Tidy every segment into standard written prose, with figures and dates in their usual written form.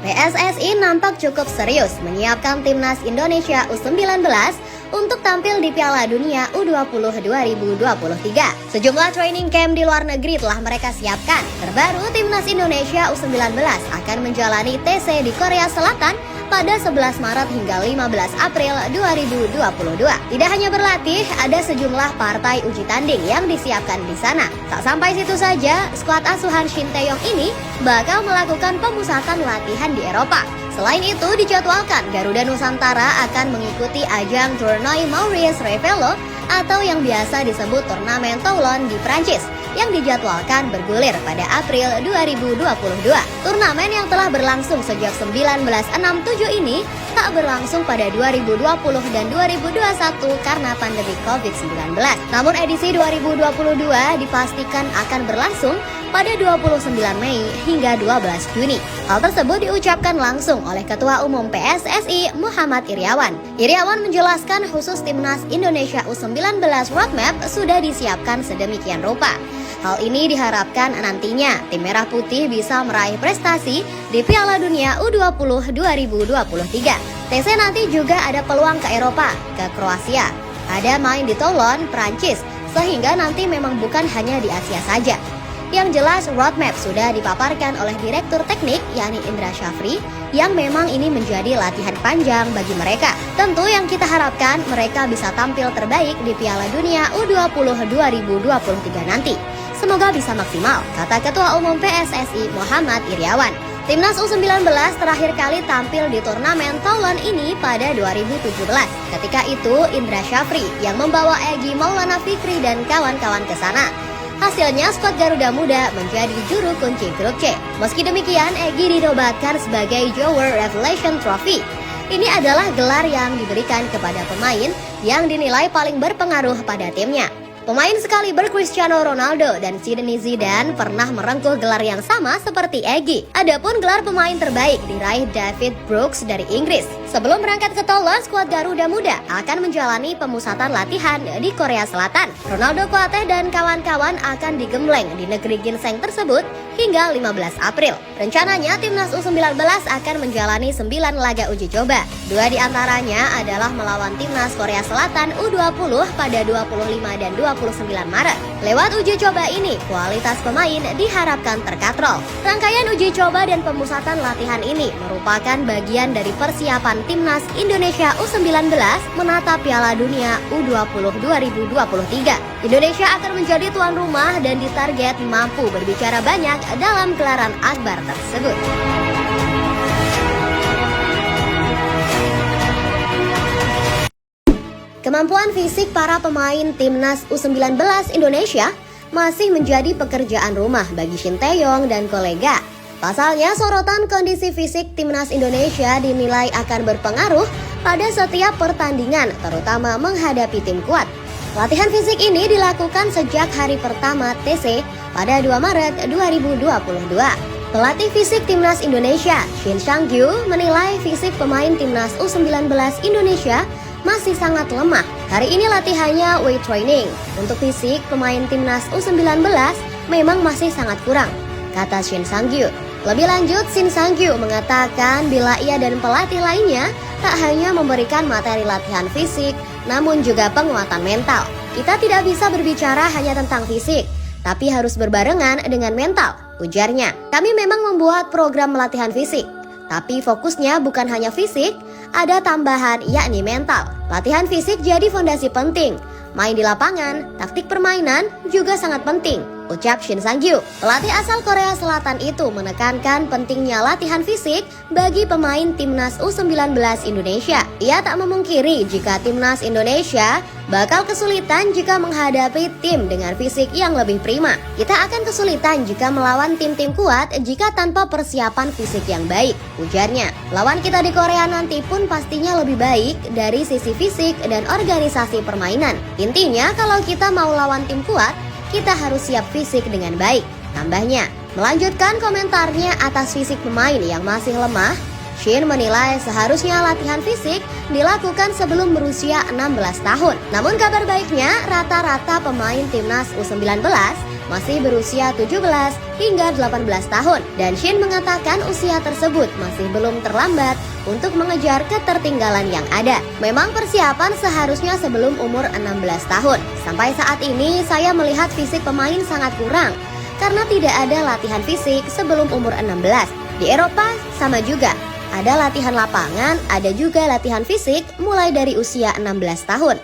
PSSI nampak cukup serius menyiapkan timnas Indonesia U19 untuk tampil di Piala Dunia U20 2023. Sejumlah training camp di luar negeri telah mereka siapkan. Terbaru, timnas Indonesia U19 akan menjalani TC di Korea Selatan pada 11 Maret hingga 15 April 2022. Tidak hanya berlatih, ada sejumlah partai uji tanding yang disiapkan di sana. Tak sampai situ saja, skuad asuhan Shin Tae-yong ini bakal melakukan pemusatan latihan di Eropa. Selain itu, dijadwalkan Garuda Nusantara akan mengikuti ajang Tournoi Maurice Revello atau yang biasa disebut Turnamen Toulon di Prancis yang dijadwalkan bergulir pada April 2022. Turnamen yang telah berlangsung sejak 1967 ini tak berlangsung pada 2020 dan 2021 karena pandemi COVID-19. Namun edisi 2022 dipastikan akan berlangsung pada 29 Mei hingga 12 Juni. Hal tersebut diucapkan langsung oleh Ketua Umum PSSI Muhammad Iryawan. Iryawan menjelaskan khusus timnas Indonesia U19 roadmap sudah disiapkan sedemikian rupa. Hal ini diharapkan nantinya tim Merah Putih bisa meraih prestasi di Piala Dunia U20 2023. TC nanti juga ada peluang ke Eropa, ke Kroasia. Ada main di Toulon, Prancis, sehingga nanti memang bukan hanya di Asia saja. Yang jelas roadmap sudah dipaparkan oleh Direktur Teknik yakni Indra Syafri yang memang ini menjadi latihan panjang bagi mereka. Tentu yang kita harapkan mereka bisa tampil terbaik di Piala Dunia U20 2023 nanti. Semoga bisa maksimal, kata Ketua Umum PSSI Muhammad Iryawan. Timnas U19 terakhir kali tampil di turnamen Toulon ini pada 2017. Ketika itu Indra Syafri yang membawa Egy Maulana Fikri dan kawan-kawan ke sana. Hasilnya skuad Garuda Muda menjadi juru kunci grup C. Meski demikian, Egy dinobatkan sebagai Jower Revelation Trophy. Ini adalah gelar yang diberikan kepada pemain yang dinilai paling berpengaruh pada timnya. Pemain sekaliber Cristiano Ronaldo dan Zinedine Zidane pernah merengkuh gelar yang sama seperti Egy. Adapun gelar pemain terbaik diraih David Brooks dari Inggris. Sebelum berangkat ke Toulon, skuad Garuda Muda akan menjalani pemusatan latihan di Korea Selatan. Ronaldo Kuateh dan kawan-kawan akan digembleng di negeri ginseng tersebut hingga 15 April. Rencananya timnas U19 akan menjalani 9 laga uji coba. 2 diantaranya adalah melawan timnas Korea Selatan U20 pada 25 dan 29 Maret. Lewat uji coba ini, kualitas pemain diharapkan terkatrol. Rangkaian uji coba dan pemusatan latihan ini merupakan bagian dari persiapan timnas Indonesia U19 menatap Piala Dunia U20 2023. Indonesia akan menjadi tuan rumah dan ditarget mampu berbicara banyak dalam gelaran akbar tersebut. Kemampuan fisik para pemain timnas U19 Indonesia masih menjadi pekerjaan rumah bagi Shin Tae-yong dan kolega. Pasalnya, sorotan kondisi fisik timnas Indonesia dinilai akan berpengaruh pada setiap pertandingan, terutama menghadapi tim kuat. Latihan fisik ini dilakukan sejak hari pertama TC pada 2 Maret 2022. Pelatih fisik timnas Indonesia, Shin Sang-gyu, menilai fisik pemain timnas U19 Indonesia masih sangat lemah. Hari ini latihannya weight training. Untuk fisik pemain timnas U19 memang masih sangat kurang, kata Shin Sang-gyu. Lebih lanjut, Shin Sang-gyu mengatakan bila ia dan pelatih lainnya tak hanya memberikan materi latihan fisik, namun juga penguatan mental. Kita tidak bisa berbicara hanya tentang fisik, tapi harus berbarengan dengan mental, ujarnya. Kami memang membuat program latihan fisik, tapi fokusnya bukan hanya fisik, ada tambahan yakni mental. Latihan fisik jadi fondasi penting. Main di lapangan, taktik permainan juga sangat penting, ucap Shin Sang-gyu. Pelatih asal Korea Selatan itu menekankan pentingnya latihan fisik bagi pemain timnas U19 Indonesia. Ia tak memungkiri jika timnas Indonesia bakal kesulitan jika menghadapi tim dengan fisik yang lebih prima. Kita akan kesulitan jika melawan tim-tim kuat jika tanpa persiapan fisik yang baik, ujarnya. Lawan kita di Korea nanti pun pastinya lebih baik dari sisi fisik dan organisasi permainan. Intinya kalau kita mau lawan tim kuat, kita harus siap fisik dengan baik, tambahnya. Melanjutkan komentarnya atas fisik pemain yang masih lemah, Shin menilai seharusnya latihan fisik dilakukan sebelum berusia 16 tahun. Namun kabar baiknya, rata-rata pemain timnas U19 masih berusia 17 hingga 18 tahun. Dan Shin mengatakan usia tersebut masih belum terlambat untuk mengejar ketertinggalan yang ada. Memang persiapan seharusnya sebelum umur 16 tahun. Sampai saat ini saya melihat fisik pemain sangat kurang karena tidak ada latihan fisik sebelum umur 16. Di Eropa sama juga. Ada latihan lapangan, ada juga latihan fisik mulai dari usia 16 tahun.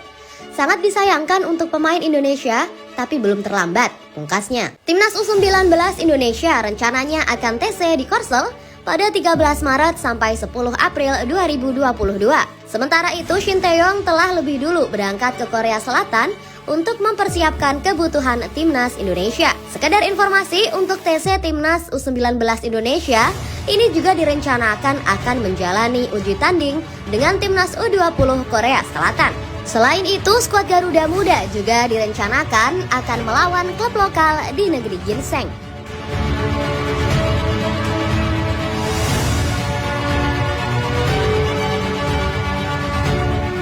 Sangat disayangkan untuk pemain Indonesia, tapi belum terlambat, pungkasnya. Timnas U19 Indonesia rencananya akan TC di Korsel pada 13 Maret sampai 10 April 2022. Sementara itu, Shin Tae-yong telah lebih dulu berangkat ke Korea Selatan untuk mempersiapkan kebutuhan Timnas Indonesia. Sekedar informasi, untuk TC Timnas U19 Indonesia, ini juga direncanakan akan menjalani uji tanding dengan Timnas U20 Korea Selatan. Selain itu, skuad Garuda Muda juga direncanakan akan melawan klub lokal di negeri Ginseng.